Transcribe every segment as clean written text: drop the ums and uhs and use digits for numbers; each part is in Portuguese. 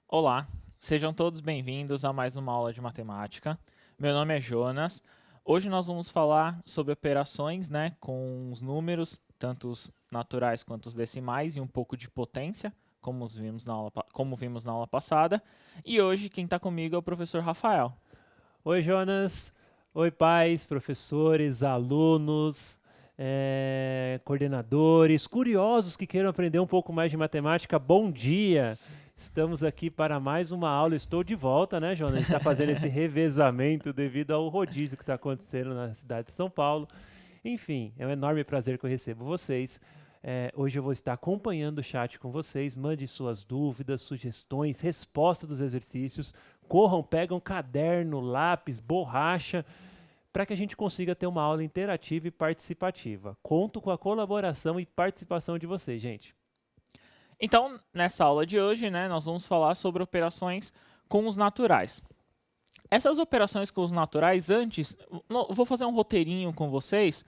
Olá, sejam todos bem-vindos a mais uma aula de matemática. Meu nome é Jonas. Hoje nós vamos falar sobre operações, com os números, tanto os naturais quanto os decimais, e um pouco de potência, como vimos na aula passada. E hoje quem está comigo é o professor Rafael. Oi, Jonas. Oi, pais, professores, alunos, coordenadores, curiosos que queiram aprender um pouco mais de matemática. Bom dia! Estamos aqui para mais uma aula. Estou de volta, né, Jonas? A gente está fazendo esse revezamento devido ao rodízio que está acontecendo na cidade de São Paulo. Enfim, é um enorme prazer que eu recebo vocês. Hoje eu vou estar acompanhando o chat com vocês. Mande suas dúvidas, sugestões, respostas dos exercícios. Corram, pegam caderno, lápis, borracha, para que a gente consiga ter uma aula interativa e participativa. Conto com a colaboração e participação de vocês, gente. Então, nessa aula de hoje, nós vamos falar sobre operações com os naturais. Essas operações com os naturais, antes, eu vou fazer um roteirinho com vocês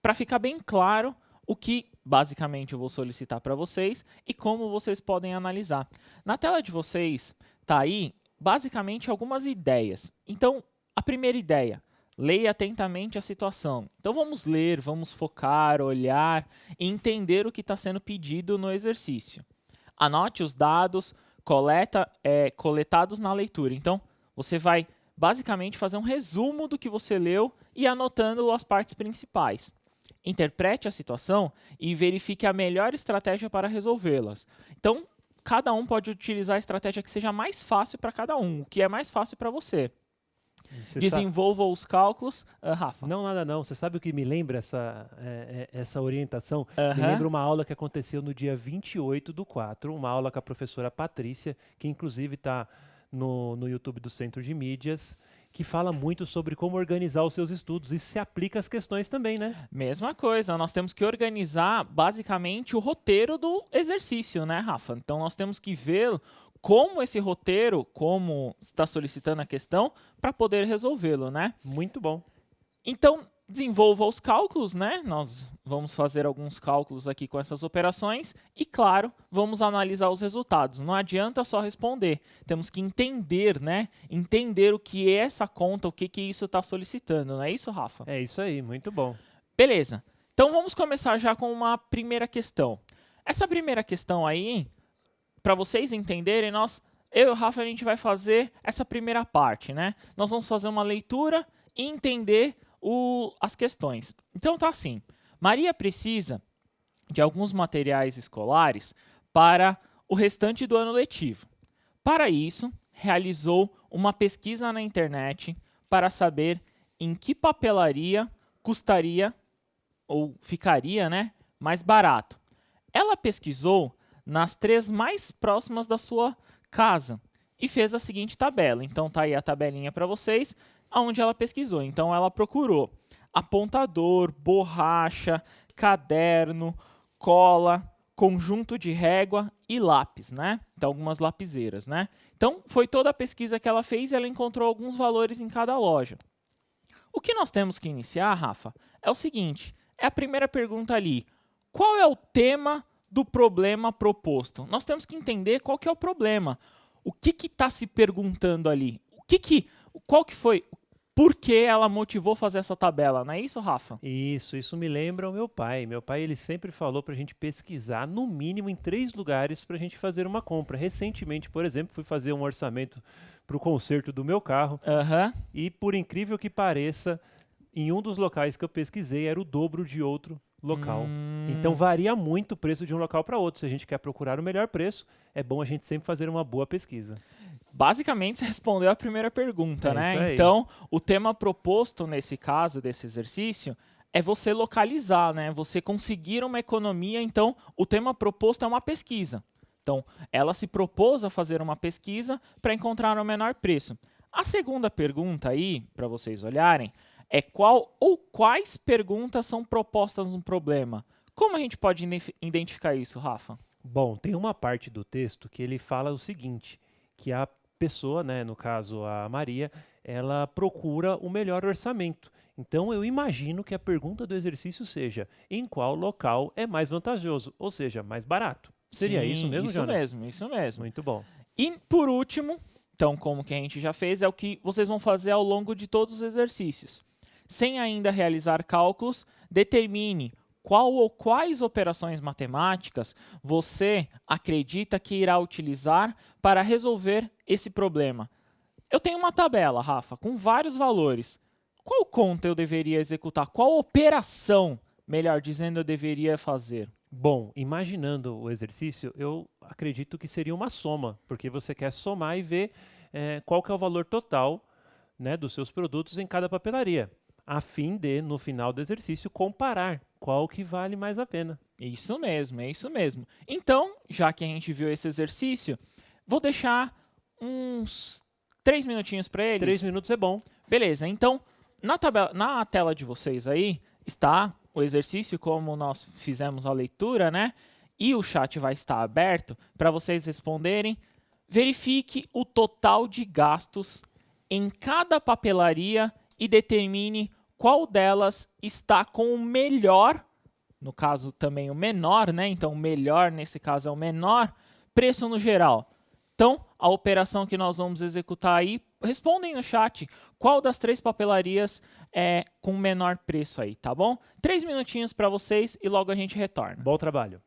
para ficar bem claro o que basicamente eu vou solicitar para vocês e como vocês podem analisar. Na tela de vocês está aí basicamente algumas ideias. Então, a primeira ideia, leia atentamente a situação. Então vamos ler, vamos focar, olhar e entender o que está sendo pedido no exercício. Anote os dados coletados na leitura. Então, você vai basicamente fazer um resumo do que você leu e anotando as partes principais. Interprete a situação e verifique a melhor estratégia para resolvê-las. Então, cada um pode utilizar a estratégia que seja mais fácil para cada um, o que é mais fácil para você. Desenvolva os cálculos. Rafa. Não, nada não. Você sabe o que me lembra essa orientação? Me Uhum. lembra uma aula que aconteceu no dia 28/4, uma aula com a professora Patrícia, que inclusive está no YouTube do Centro de Mídias, que fala muito sobre como organizar os seus estudos. Isso se aplica às questões também, né? Mesma coisa, nós temos que organizar basicamente o roteiro do exercício, né, Rafa? Então nós temos que ver como esse roteiro, como está solicitando a questão, para poder resolvê-lo, né? Muito bom. Então, desenvolva os cálculos, né? Nós vamos fazer alguns cálculos aqui com essas operações e, claro, vamos analisar os resultados. Não adianta só responder, temos que entender, né? Entender o que é essa conta, o que isso está solicitando, não é isso, Rafa? É isso aí, muito bom. Beleza. Então, vamos começar já com uma primeira questão. Essa primeira questão aí, para vocês entenderem, eu e o Rafa, a gente vai fazer essa primeira parte, né? Nós vamos fazer uma leitura e entender as questões. Então tá assim, Maria precisa de alguns materiais escolares para o restante do ano letivo. Para isso, realizou uma pesquisa na internet para saber em que papelaria custaria ou ficaria, mais barato. Ela pesquisou nas 3 mais próximas da sua casa e fez a seguinte tabela. Então tá aí a tabelinha para vocês, onde ela pesquisou. Então ela procurou apontador, borracha, caderno, cola, conjunto de régua e lápis, né? Então algumas lapiseiras, né? Então foi toda a pesquisa que ela fez e ela encontrou alguns valores em cada loja. O que nós temos que iniciar, Rafa, é o seguinte, é a primeira pergunta ali. Qual é o tema do problema proposto? Nós temos que entender qual que é o problema. O que está se perguntando ali? Qual que foi? Por que ela motivou fazer essa tabela? Não é isso, Rafa? Isso me lembra o meu pai. Meu pai, ele sempre falou para a gente pesquisar no mínimo em 3 lugares para a gente fazer uma compra. Recentemente, por exemplo, fui fazer um orçamento para o conserto do meu carro e, por incrível que pareça, em um dos locais que eu pesquisei era o dobro de outro local. Então varia muito o preço de um local para outro. Se a gente quer procurar o melhor preço, é bom a gente sempre fazer uma boa pesquisa. Basicamente, você respondeu a primeira pergunta, né? Isso aí. Então, o tema proposto nesse caso, desse exercício, é você localizar, né? Você conseguir uma economia. Então, o tema proposto é uma pesquisa. Então, ela se propôs a fazer uma pesquisa para encontrar o menor preço. A segunda pergunta aí, para vocês olharem, é qual ou quais perguntas são propostas no problema. Como a gente pode identificar isso, Rafa? Bom, tem uma parte do texto que ele fala o seguinte, que a pessoa, né, no caso a Maria, ela procura o melhor orçamento. Então eu imagino que a pergunta do exercício seja em qual local é mais vantajoso, ou seja, mais barato. Seria Sim, isso mesmo, Jonas? Isso mesmo. Muito bom. E por último, então como que a gente já fez, é o que vocês vão fazer ao longo de todos os exercícios. Sem ainda realizar cálculos, determine qual ou quais operações matemáticas você acredita que irá utilizar para resolver esse problema. Eu tenho uma tabela, Rafa, com vários valores. Qual conta eu deveria executar? Qual operação, melhor dizendo, eu deveria fazer? Bom, imaginando o exercício, eu acredito que seria uma soma, porque você quer somar e ver qual que é o valor total, né, dos seus produtos em cada papelaria, a fim de, no final do exercício, comparar qual que vale mais a pena. Isso mesmo, é isso mesmo. Então, já que a gente viu esse exercício, vou deixar uns 3 minutinhos para eles. 3 minutos é bom. Beleza, então, na tela de vocês aí, está o exercício como nós fizemos a leitura, né? E o chat vai estar aberto para vocês responderem. Verifique o total de gastos em cada papelaria e determine qual delas está com o melhor, no caso também o menor, né? Então, o melhor nesse caso é o menor, preço no geral. Então, a operação que nós vamos executar aí, respondem no chat qual das 3 papelarias é com menor preço aí, tá bom? 3 minutinhos para vocês e logo a gente retorna. Bom trabalho.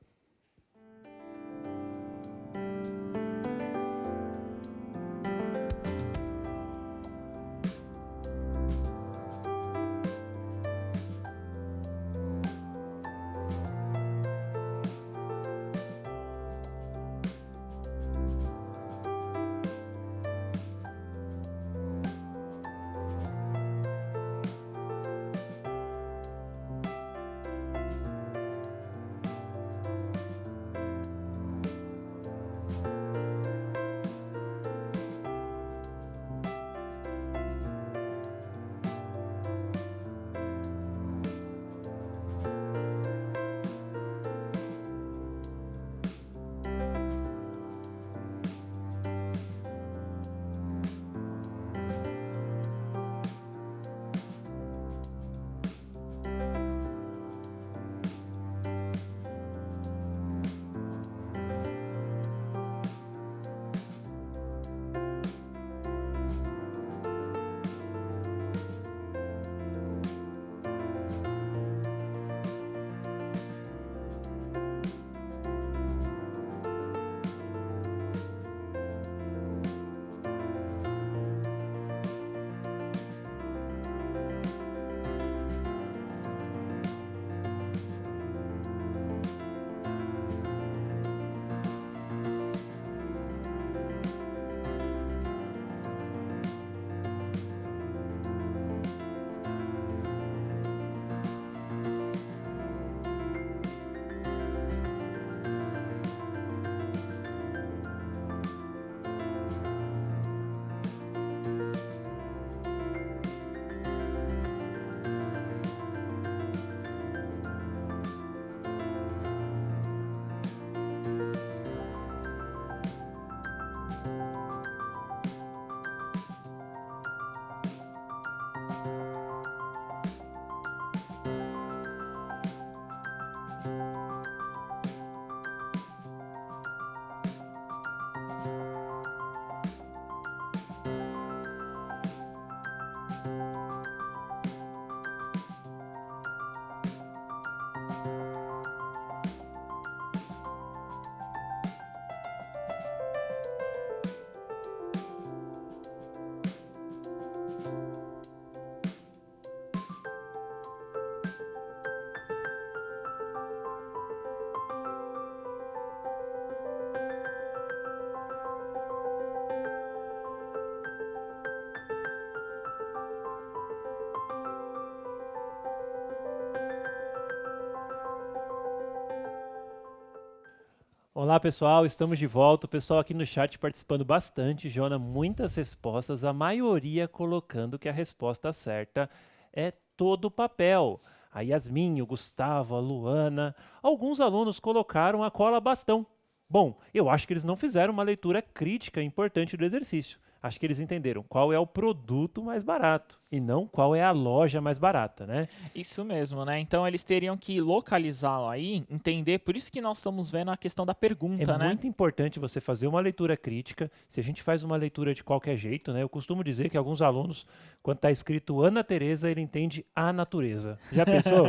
Olá pessoal, estamos de volta. O pessoal aqui no chat participando bastante. Jona, muitas respostas, a maioria colocando que a resposta certa é todo o papel. A Yasmin, o Gustavo, a Luana, alguns alunos colocaram a cola bastão. Bom, eu acho que eles não fizeram uma leitura crítica importante do exercício. acho que eles entenderam qual é o produto mais barato e não qual é a loja mais barata, né? Isso mesmo, né? Então eles teriam que localizá-lo aí, entender, por isso que nós estamos vendo a questão da pergunta, É né? muito importante você fazer uma leitura crítica. Se a gente faz uma leitura de qualquer jeito, né? Eu costumo dizer que alguns alunos, quando está escrito Ana Teresa, ele entende a natureza. Já pensou?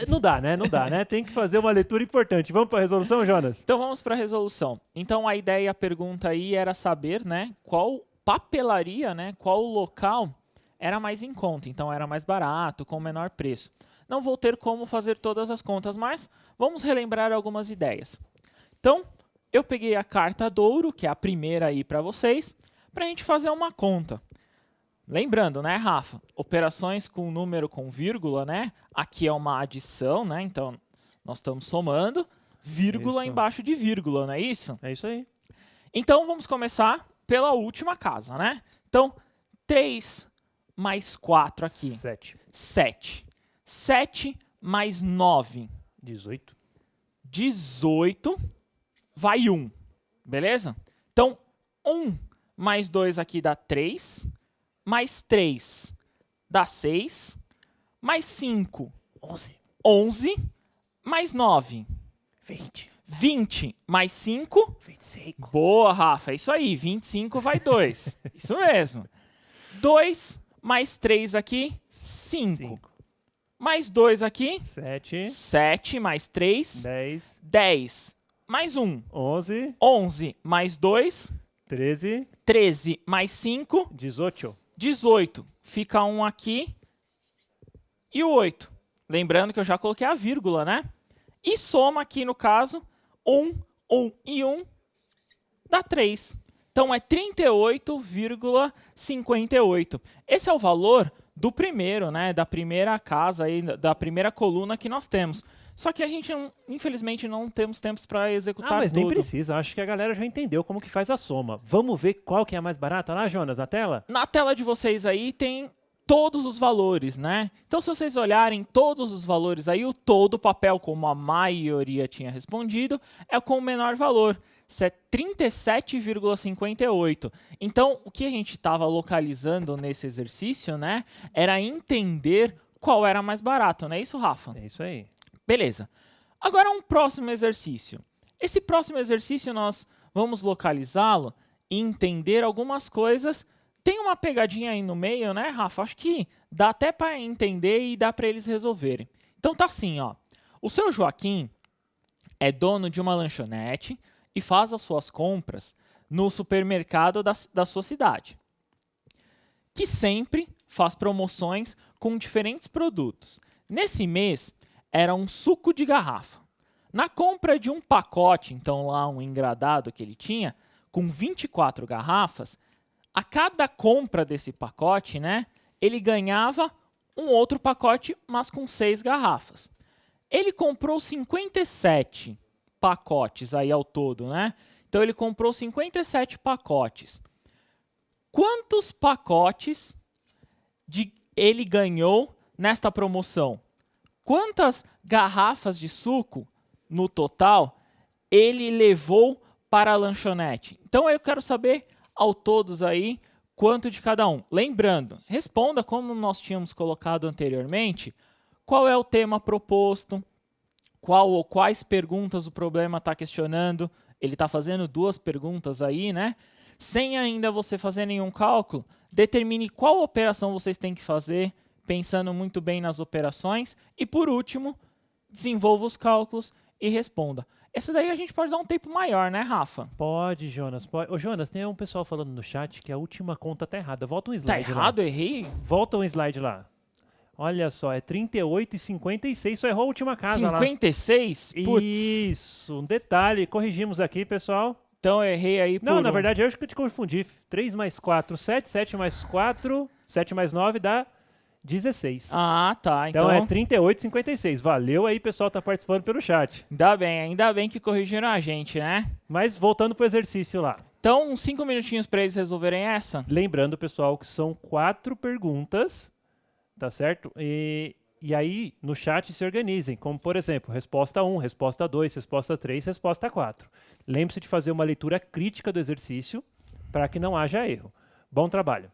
Não dá, né? Não dá, né? Tem que fazer uma leitura importante. Vamos para a resolução, Jonas? Então vamos para a resolução. Então a ideia, a pergunta aí era saber, né, qual papelaria, né, qual local era mais em conta, então era mais barato, com menor preço. Não vou ter como fazer todas as contas, mas vamos relembrar algumas ideias. Então, eu peguei a carta Douro, que é a primeira aí para vocês, para a gente fazer uma conta. Lembrando, né, Rafa? Operações com número com vírgula, né? Aqui é uma adição, né? Então, nós estamos somando, vírgula Isso. embaixo de vírgula, não é isso? É isso aí. Então, vamos começar pela última casa, né? Então, 3 mais 4 aqui, 7. 7. 7 mais 9, 18. 18, vai 1, beleza? Então, 1 mais 2 aqui dá 3, mais 3 dá 6, mais 5, 11. 11, mais 9, 20. 20, mais 5, 25. boa, Rafa, é isso aí, 25 vai 2, isso mesmo. 2 mais 3 aqui, 5. Mais 2 aqui, 7. 7 mais 3, 10. 10. Mais 1, 11. 11 mais 2, 13. 13 mais 5, 18. 18. Fica 1 aqui e o 8. Lembrando que eu já coloquei a vírgula, né? E soma aqui, no caso, 1, 1 e 1 dá 3. Então, é 38,58. Esse é o valor do primeiro, né? Da primeira casa, aí, da primeira coluna que nós temos. Só que a gente, infelizmente, não temos tempos para executar mas tudo. nem precisa. Acho que a galera já entendeu como que faz a soma. Vamos ver qual que é a mais barata lá, Jonas, na tela? Na tela de vocês aí tem todos os valores, né? Então, se vocês olharem todos os valores aí, o todo papel, como a maioria tinha respondido, é com o menor valor. Isso é 37,58. Então, o que a gente estava localizando nesse exercício, né, era entender qual era mais barato, não é isso, Rafa? É isso aí. Beleza. Agora, um próximo exercício. Esse próximo exercício, nós vamos localizá-lo e entender algumas coisas. Tem uma pegadinha aí no meio, né, Rafa? Acho que dá até para entender e dá para eles resolverem. Então, tá assim, ó. O seu Joaquim é dono de uma lanchonete e faz as suas compras no supermercado da sua cidade, que sempre faz promoções com diferentes produtos. Nesse mês, era um suco de garrafa. Na compra de um pacote, então lá um engradado que ele tinha, com 24 garrafas, a cada compra desse pacote, né, ele ganhava um outro pacote, mas com 6 garrafas. Ele comprou 57 pacotes aí ao todo, né? Então ele comprou 57 pacotes. Quantos pacotes ele ganhou nesta promoção? Quantas garrafas de suco no total ele levou para a lanchonete? Então eu quero saber ao todos aí quanto de cada um. Lembrando, responda como nós tínhamos colocado anteriormente, qual é o tema proposto, qual ou quais perguntas o problema está questionando. Ele está fazendo 2 perguntas aí, né? Sem ainda você fazer nenhum cálculo, determine qual operação vocês têm que fazer, pensando muito bem nas operações. E, por último, desenvolva os cálculos e responda. Essa daí a gente pode dar um tempo maior, né, Rafa? Pode, Jonas. Pode. Ô, Jonas, tem um pessoal falando no chat que a última conta tá errada. Volta um Tá slide errado? lá. Errei? Volta um slide lá. Olha só, é 38 e 56. Só errou a última casa 56? lá. Putz. Isso, um detalhe. Corrigimos aqui, pessoal. Então eu errei aí por Não, na verdade, eu acho que eu te confundi. 3 mais 4, 7. 7 mais 4, 7 mais 9 dá 16. Ah, tá. Então é 38 e 56. Valeu aí, pessoal, tá participando pelo chat. Ainda bem que corrigiram a gente, né? Mas voltando pro exercício lá. Então, uns 5 minutinhos para eles resolverem essa. Lembrando, pessoal, que são 4 perguntas, tá certo? E aí, no chat, se organizem. Como, por exemplo, resposta 1, resposta 2, resposta 3, resposta 4. Lembre-se de fazer uma leitura crítica do exercício para que não haja erro. Bom trabalho.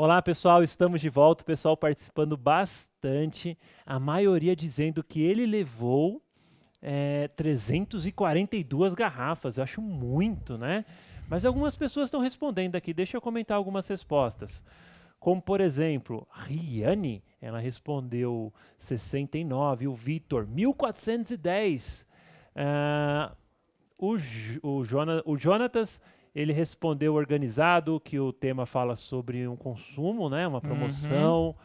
Olá, pessoal, estamos de volta, o pessoal participando bastante, a maioria dizendo que ele levou 342 garrafas, eu acho muito, né? Mas algumas pessoas estão respondendo aqui, deixa eu comentar algumas respostas. Como, por exemplo, Riane, ela respondeu 69, o Vitor, 1410. O Jonatas, ele respondeu organizado, que o tema fala sobre um consumo, né? Uma promoção.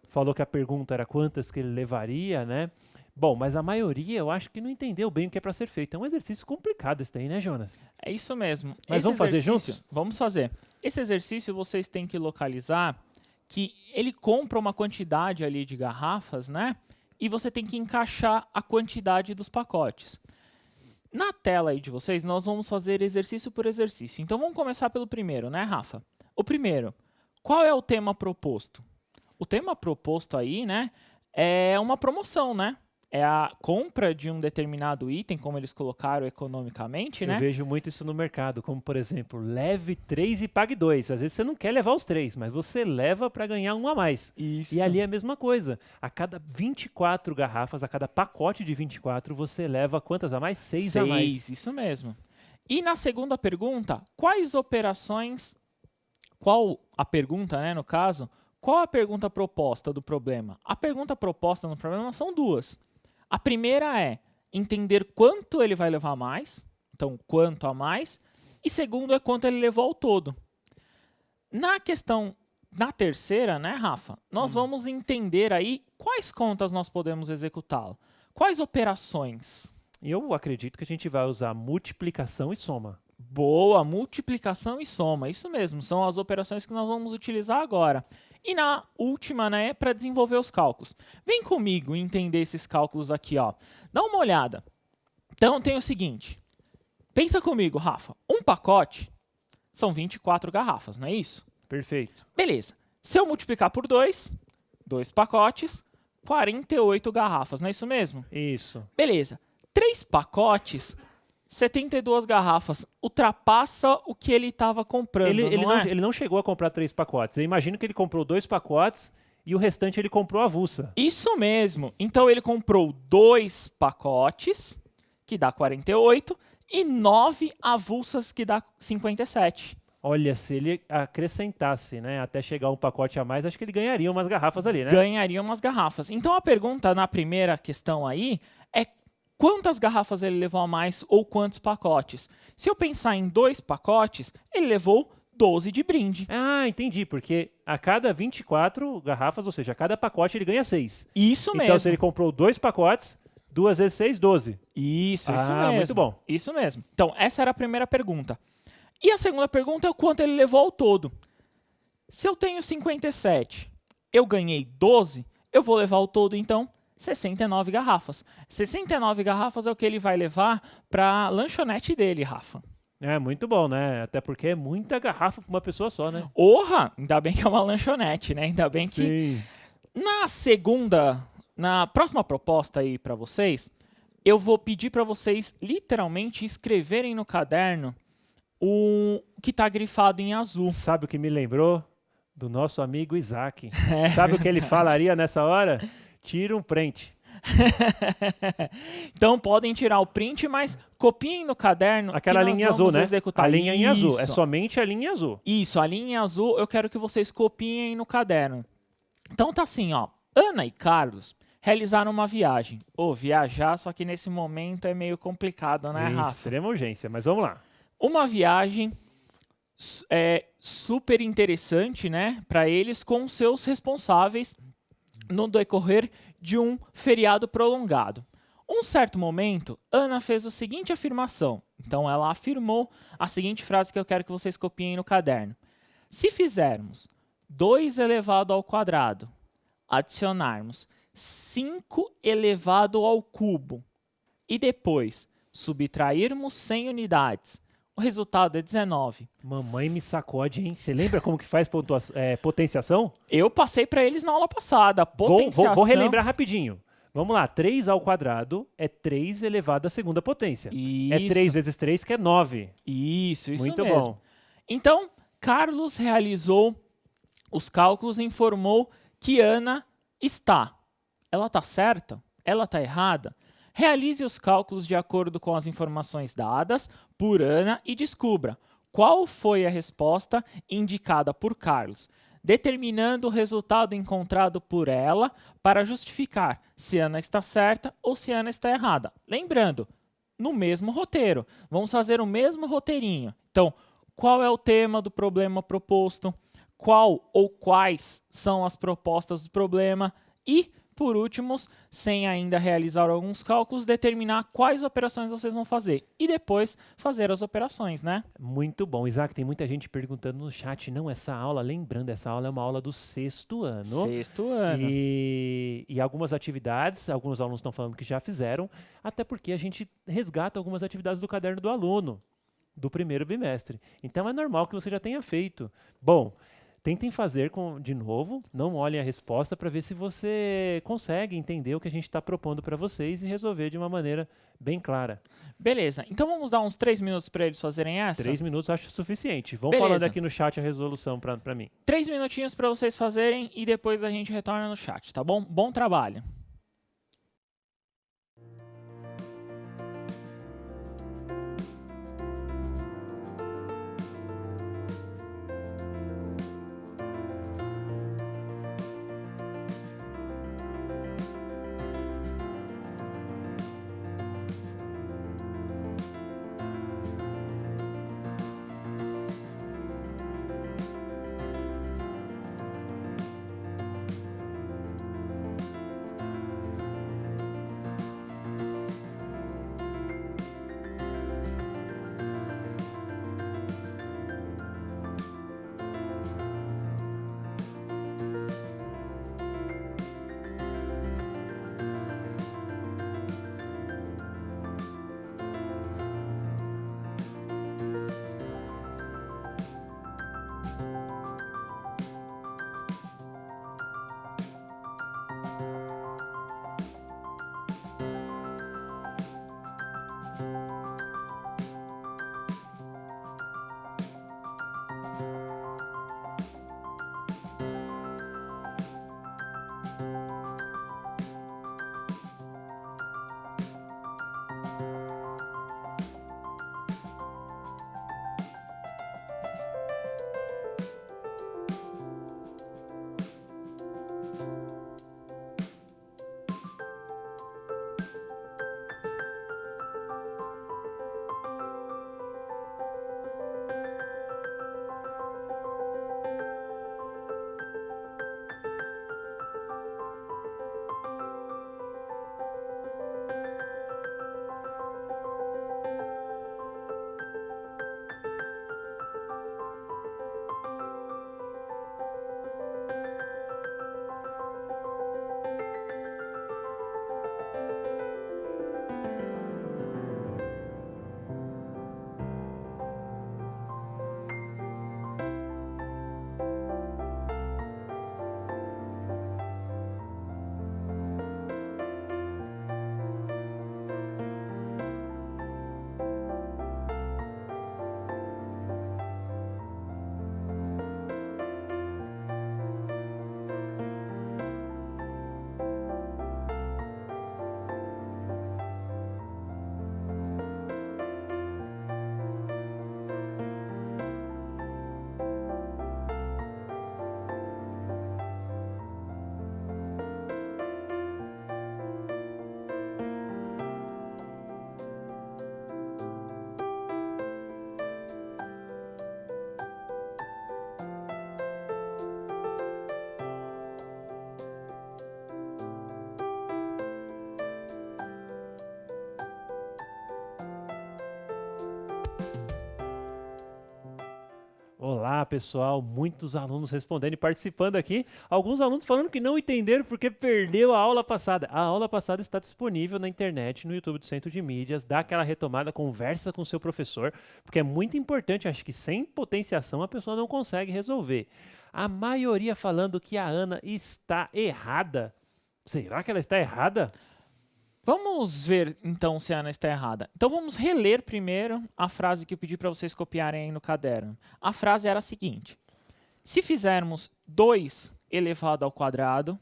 Falou que a pergunta era quantas que ele levaria, né? Bom, mas a maioria eu acho que não entendeu bem o que é para ser feito. É um exercício complicado esse daí, né, Jonas? É isso mesmo. Mas vamos fazer juntos? Vamos fazer. Esse exercício vocês têm que localizar que ele compra uma quantidade ali de garrafas, né? E você tem que encaixar a quantidade dos pacotes. Na tela aí de vocês, nós vamos fazer exercício por exercício. Então, vamos começar pelo primeiro, né, Rafa? O primeiro, qual é o tema proposto? O tema proposto aí, né, é uma promoção, né? É a compra de um determinado item, como eles colocaram economicamente, né? Eu vejo muito isso no mercado, como, por exemplo, leve 3 e pague 2. Às vezes você não quer levar os 3, mas você leva para ganhar um a mais. Isso. E ali é a mesma coisa. A cada 24 garrafas, a cada pacote de 24, você leva quantas a mais? 6 a mais. Isso mesmo. E na segunda pergunta, quais operações... Qual a pergunta, né, no caso... Qual a pergunta proposta do problema? A pergunta proposta no problema são duas. A primeira é entender quanto ele vai levar a mais, então quanto a mais, e segundo é quanto ele levou ao todo. Na terceira, né, Rafa, nós vamos entender aí quais contas nós podemos executá-lo, quais operações. Eu acredito que a gente vai usar multiplicação e soma. Boa, multiplicação e soma, isso mesmo, são as operações que nós vamos utilizar agora. E na última, né, para desenvolver os cálculos. Vem comigo entender esses cálculos aqui, ó. Dá uma olhada. Então, tem o seguinte. Pensa comigo, Rafa. Um pacote são 24 garrafas, não é isso? Perfeito. Beleza. Se eu multiplicar por 2 pacotes, 48 garrafas, não é isso mesmo? Isso. Beleza. 3 pacotes... 72 garrafas, ultrapassa o que ele estava comprando, ele não chegou a comprar 3 pacotes. Eu imagino que ele comprou 2 pacotes e o restante ele comprou avulsa. Isso mesmo. Então ele comprou 2 pacotes, que dá 48, e 9 avulsas, que dá 57. Olha, se ele acrescentasse, né, até chegar um pacote a mais, acho que ele ganharia umas garrafas ali, né? Ganharia umas garrafas. Então a pergunta na primeira questão aí é quantas garrafas ele levou a mais ou quantos pacotes? Se eu pensar em 2 pacotes, ele levou 12 de brinde. Ah, entendi, porque a cada 24 garrafas, ou seja, a cada pacote ele ganha 6. Isso mesmo. Então se ele comprou 2 pacotes, 2 vezes 6, 12. Isso mesmo. Muito bom. Isso mesmo. Então essa era a primeira pergunta. E a segunda pergunta é o quanto ele levou ao todo. Se eu tenho 57, eu ganhei 12, eu vou levar ao todo então 69 garrafas. 69 garrafas é o que ele vai levar para a lanchonete dele, Rafa. É muito bom, né? Até porque é muita garrafa para uma pessoa só, né? Orra! Ainda bem que é uma lanchonete, né? Ainda bem que... Na próxima proposta aí para vocês, eu vou pedir para vocês literalmente escreverem no caderno o que está grifado em azul. Sabe o que me lembrou? Do nosso amigo Isaac. Sabe o que ele falaria nessa hora? Tira um print. Então podem tirar o print, mas copiem no caderno. Aquela linha azul, né? Executar. A linha em azul. É somente a linha azul. Isso, a linha em azul eu quero que vocês copiem no caderno. Então tá assim, ó. Ana e Carlos realizaram uma viagem. Viajar, só que nesse momento é meio complicado, né, Rafa? Extrema urgência, mas vamos lá. Uma viagem super interessante, né, para eles com seus responsáveis no decorrer de um feriado prolongado. Um certo momento, Ana fez a seguinte afirmação. Então, ela afirmou a seguinte frase que eu quero que vocês copiem no caderno. Se fizermos 2 elevado ao quadrado, adicionarmos 5 elevado ao cubo e depois subtrairmos 100 unidades, o resultado é 19. Mamãe me sacode, hein? Você lembra como que faz potenciação? Eu passei para eles na aula passada. Potenciação... Vou relembrar rapidinho. Vamos lá, 3 ao quadrado é 3 elevado à segunda potência. Isso. É 3 vezes 3, que é 9. Isso Muito mesmo. bom. Então, Carlos realizou os cálculos e informou que Ana está. Ela está certa? Ela está errada? Realize os cálculos de acordo com as informações dadas por Ana e descubra qual foi a resposta indicada por Carlos, determinando o resultado encontrado por ela para justificar se Ana está certa ou se Ana está errada. Lembrando, no mesmo roteiro. Vamos fazer o mesmo roteirinho. Então, qual é o tema do problema proposto? Qual ou quais são as propostas do problema? E, por último, sem ainda realizar alguns cálculos, determinar quais operações vocês vão fazer. E depois fazer as operações, né? Muito bom. Isaac, tem muita gente perguntando no chat. Não, essa aula, lembrando, essa aula é uma aula do 6º ano. 6º ano. E algumas atividades, alguns alunos estão falando que já fizeram, até porque a gente resgata algumas atividades do caderno do aluno, do primeiro bimestre. Então é normal que você já tenha feito. Bom, tentem fazer de novo, não olhem a resposta para ver se você consegue entender o que a gente está propondo para vocês e resolver de uma maneira bem clara. Beleza, então vamos dar uns 3 minutos para eles fazerem essa? 3 minutos acho suficiente. Vão Beleza. falando aqui no chat a resolução para mim. 3 minutinhos para vocês fazerem e depois a gente retorna no chat, tá bom? Bom trabalho! Olá, pessoal. Muitos alunos respondendo e participando aqui. Alguns alunos falando que não entenderam porque perdeu a aula passada. A aula passada está disponível na internet, no YouTube do Centro de Mídias. Dá aquela retomada, conversa com o seu professor, porque é muito importante. Acho que sem potenciação a pessoa não consegue resolver. A maioria falando que a Ana está errada. Será que ela está errada? Vamos ver, então, se a Ana está errada. Então, vamos reler primeiro a frase que eu pedi para vocês copiarem aí no caderno. A frase era a seguinte: Se fizermos 2 elevado ao quadrado,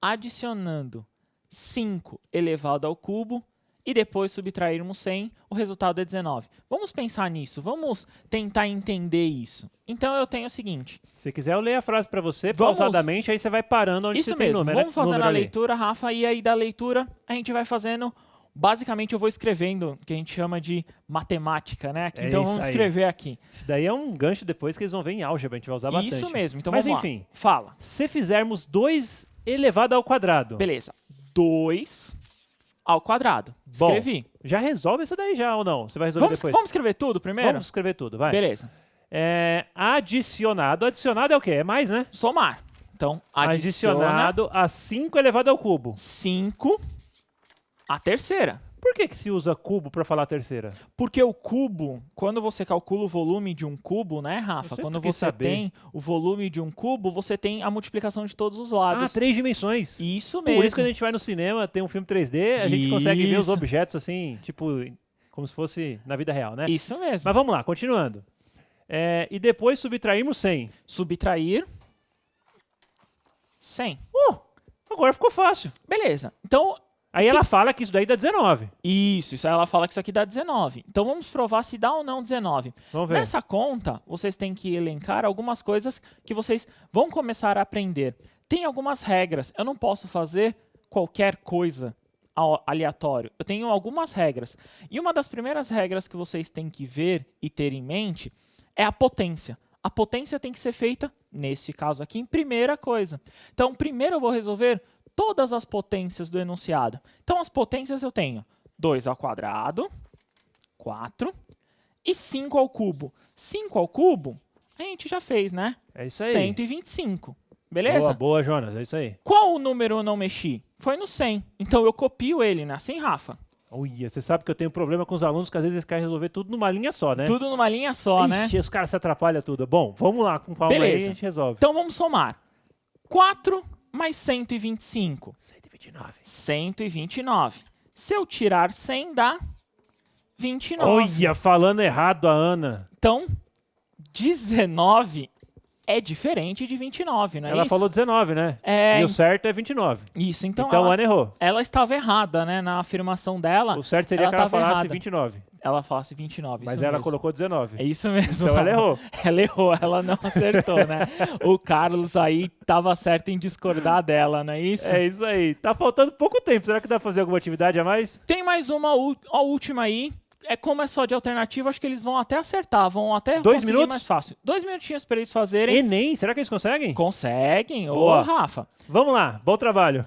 adicionando 5 elevado ao cubo, e depois subtrairmos 100, o resultado é 19. Vamos pensar nisso, vamos tentar entender isso. Então eu tenho o seguinte. Se quiser, eu leio a frase para você, Vamos- pausadamente, aí você vai parando onde Isso você tem mesmo, número. vamos fazendo número a ali. leitura, Rafa, e aí da leitura a gente vai fazendo... Basicamente eu vou escrevendo, que a gente chama de matemática, né? Aqui, É então isso vamos aí. escrever aqui. Isso daí é um gancho depois que eles vão ver em álgebra, a gente vai usar bastante. Isso mesmo, então Mas vamos enfim, lá. Fala. se fizermos 2 elevado ao quadrado, Beleza. 2 ao quadrado. Bom, Escrevi. já resolve isso daí já ou não? Você vai resolver depois? Vamos escrever tudo primeiro? Vamos escrever tudo, vai. Beleza. Adicionado. Adicionado é o quê? É mais, né? Somar. Então, adiciona Adicionado a 5 elevado ao cubo. 5 à terceira. Por que se usa cubo para falar a terceira? Porque o cubo, quando você calcula o volume de um cubo, né, Rafa? sempre Quando quis você saber. tem o volume de um cubo, você tem a multiplicação de todos os lados. 3 dimensões. Isso mesmo. Por isso que a gente vai no cinema, tem um filme 3D, a gente consegue ver os Isso. objetos assim, tipo, como se fosse na vida real, né? Isso mesmo. Mas vamos lá, continuando. E depois subtraímos 100. Subtrair 100. Agora ficou fácil. Beleza. Então, Aí ela fala que isso daí dá 19. isso aí ela fala que isso aqui dá 19. Então vamos provar se dá ou não 19. Vamos ver. Nessa conta, vocês têm que elencar algumas coisas que vocês vão começar a aprender. Tem algumas regras. Eu não posso fazer qualquer coisa aleatório. Eu tenho algumas regras. E uma das primeiras regras que vocês têm que ver e ter em mente é a potência. A potência tem que ser feita, nesse caso aqui, em primeira coisa. Então, primeiro eu vou resolver todas as potências do enunciado. Então, as potências eu tenho 2 ao quadrado, 4 e 5 ao cubo. 5 ao cubo, a gente já fez, né? É isso aí. 125. Beleza? Boa, Jonas, é isso aí. Qual o número eu não mexi? Foi no 100. Então, eu copio ele, né? Assim, Rafa? Uia, você sabe que eu tenho problema com os alunos que às vezes eles querem resolver tudo numa linha só, né? Tudo numa linha só, né? Ixi, os caras se atrapalham tudo. Bom, vamos lá, com calma aí Beleza. a gente resolve. Então, vamos somar. 4 mais 125. 129. 129. Se eu tirar 100, dá 29. Olha, falando errado a Ana. Então, 19 é diferente de 29, não é Ela isso? falou 19, né? É, E o certo é 29. isso. Então, Então a ela, Ana errou. ela estava errada, né? Na afirmação dela, O certo seria ela que ela tava falasse errada. 29. ela falasse 29. Mas isso ela mesmo. colocou 19. É isso mesmo. Então ela errou. Ela errou, ela não acertou, né? O Carlos aí estava certo em discordar dela, não é isso? É isso aí. Tá faltando pouco tempo. Será que dá pra fazer alguma atividade a mais? Tem mais uma, a última aí. Como é só de alternativa, acho que eles vão até acertar, vão até 2 conseguir minutos? mais fácil. 2 minutinhos para eles fazerem. Enem, será que eles conseguem? Conseguem. Ô, Boa. Rafa. Vamos lá, bom trabalho.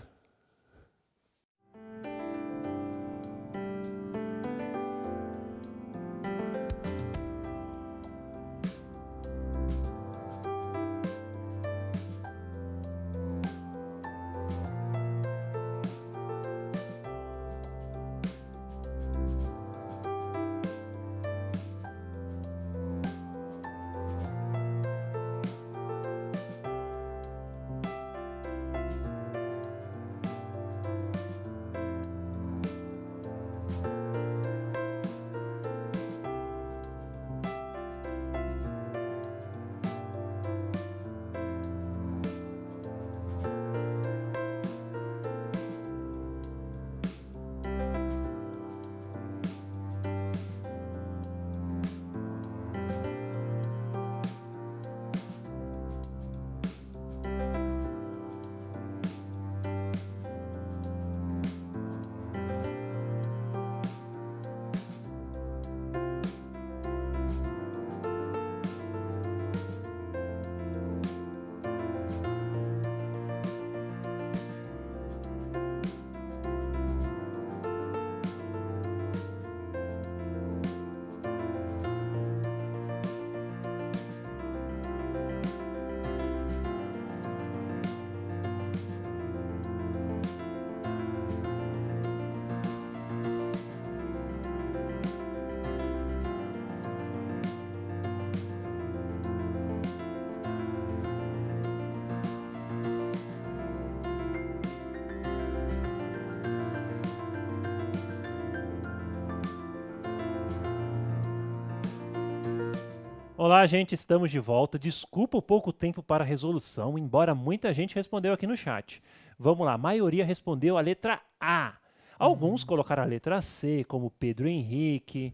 Olá, gente, estamos de volta. Desculpa o pouco tempo para a resolução, embora muita gente respondeu aqui no chat. Vamos lá, a maioria respondeu a letra A. Alguns colocaram a letra C, como Pedro Henrique,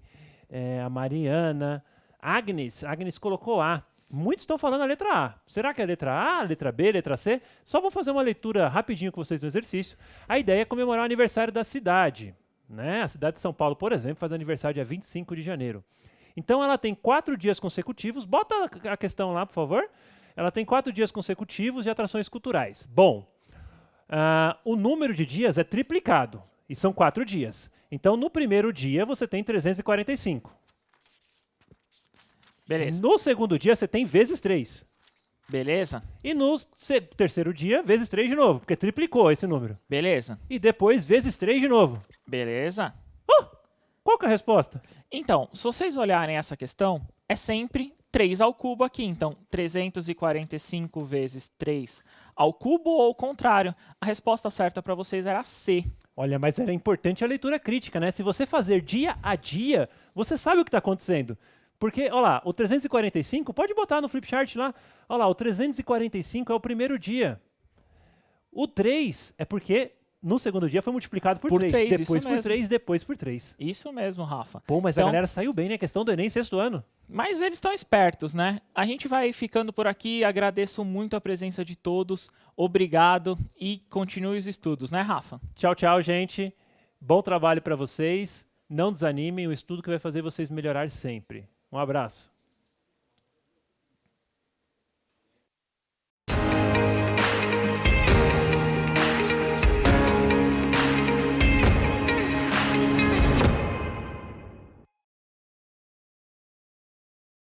a Mariana. Agnes colocou A. Muitos estão falando a letra A. Será que é a letra A, a letra B, a letra C? Só vou fazer uma leitura rapidinho com vocês no exercício. A ideia é comemorar o aniversário da cidade, né? A cidade de São Paulo, por exemplo, faz aniversário dia 25 de janeiro. Então ela tem 4 dias consecutivos. Bota a questão lá, por favor. Ela tem 4 dias consecutivos de atrações culturais. Bom, o número de dias é triplicado. E são 4 dias. Então, no primeiro dia, você tem 345. Beleza. No segundo dia, você tem vezes 3. Beleza? E no terceiro dia, vezes 3 de novo, porque triplicou esse número. Beleza? E depois, vezes 3 de novo. Beleza? Qual que é a resposta? Então, se vocês olharem essa questão, é sempre 3 ao cubo aqui. Então, 345 vezes 3 ao cubo ou ao contrário. A resposta certa para vocês era C. Olha, mas era importante a leitura crítica, né? Se você fazer dia a dia, você sabe o que está acontecendo. Porque, olha lá, o 345, pode botar no flipchart lá. Olha lá, o 345 é o primeiro dia. O 3 é porque no segundo dia foi multiplicado por 3. três, Depois isso por mesmo. 3, depois por 3. Isso mesmo, Rafa. Pô, mas Então, a galera saiu bem, né? Questão do Enem, sexto ano. Mas eles estão espertos, né? A gente vai ficando por aqui. Agradeço muito a presença de todos. Obrigado e continue os estudos, né, Rafa? Tchau, tchau, gente. Bom trabalho para vocês. Não desanimem, o estudo que vai fazer vocês melhorar sempre. Um abraço.